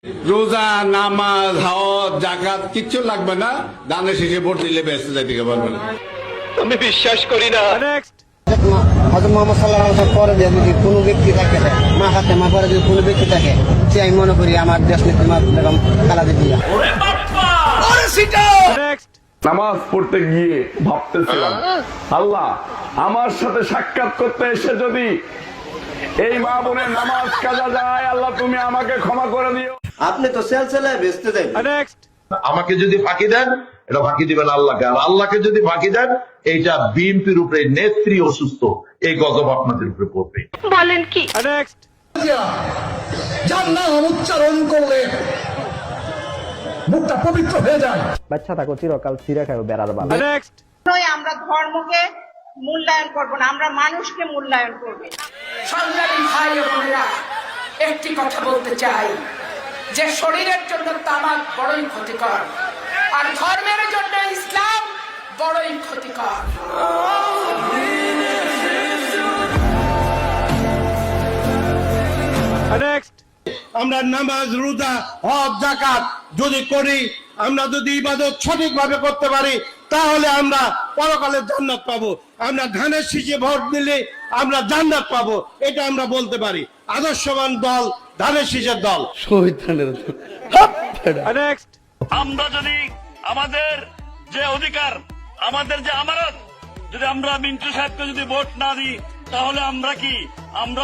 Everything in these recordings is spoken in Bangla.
রোজা, নামাজ, হজ, যাকাত কিচ্ছু লাগবে না, দানের শেষে ভোট দিলে বেঁচে যাইতে পারবে না। আমি বিশ্বাস করি না। হযরত মুহাম্মদ সাল্লাল্লাহু আলাইহি ওয়াসাল্লাম পরে যদি কোনো ব্যক্তি থাকে, মা হাতে মা পরে যদি কোনো ব্যক্তি থাকে, সে আমি মনে করি আমার দেশ নেত্রী মা বেগম খালেদা জিয়া। নামাজ পড়তে গিয়ে ভাবতেছিলাম, আল্লাহ আমার সাথে সাক্ষাৎ করতে এসে যদি এই মা বোনের নামাজ কাজা যায়, আল্লাহ তুমি আমাকে ক্ষমা করে দিও। আপনি তো সেলসেলায় বেচতে যাবেন। আমাকে যদি ফাঁকি দেন, এটা ফাঁকি দিবেন আল্লাহকে, আর আল্লাহকে যদি ফাঁকি দেন, এইটা বিএনপির উপরে নেত্রী অসুস্থ, এই গজব আপনাদের উপরে পড়বে। বলেন কি? যার নাম উচ্চারণ করলে মুখটা পবিত্র হয়ে যায়। বাচ্চা থাকো চিরকাল ছিঁড়ে খাও বেড়ার বাল। আমরা ধর্মকে মূল্যায়ন করব না, আমরা মানুষকে মূল্যায়ন করব। সংগ্রামী ভাই ও বোনেরা, একটি কথা বলতে চাই যে শরীরের জন্য তামাক বড়ই ক্ষতিকর, আর ধর্মের জন্য ইসলাম বড়ই ক্ষতিকর। আমরা নামাজ, রোজা, হজ, যাকাত যদি করি, আমরা যদি ইবাদত সঠিকভাবে করতে পারি, তাহলে আমরা পরকালে জান্নাত পাবো। আমরা ধানের শীষে ভোট দিলে আমরা জান্নাত পাবো, এটা আমরা বলতে পারি। আদর্শবান দল ধানের শীষের দল। আমরা যদি আমাদের যে অধিকার, আমাদের যে আমানত, যদি আমরা মিন্টু সাহেবকে যদি ভোট না দিই, তাহলে আমরা কি আমরা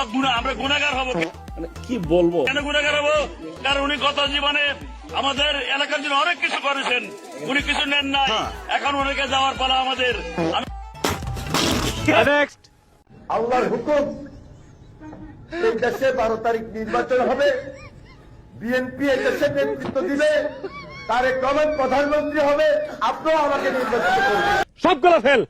গুনাহগার হব? কি বলবো, কেন গুনাহগার হব? কারণ উনি গত জীবনে আমাদের এলাকার জন্য অনেক কিছু করেছেন, উনি কিছু নেন নাই, এখন উনাকে যাওয়ার পালা আমাদের। আল্লাহর হুকুম, এই দেশে 12 তারিখ নির্বাচন হবে, বিএনপি এই দেশে নেতৃত্ব দিবে, তারেক রহমান প্রধানমন্ত্রী হবে, আপনারা আমাকে নির্বাচিত করবেন। সবগুলো ফেল।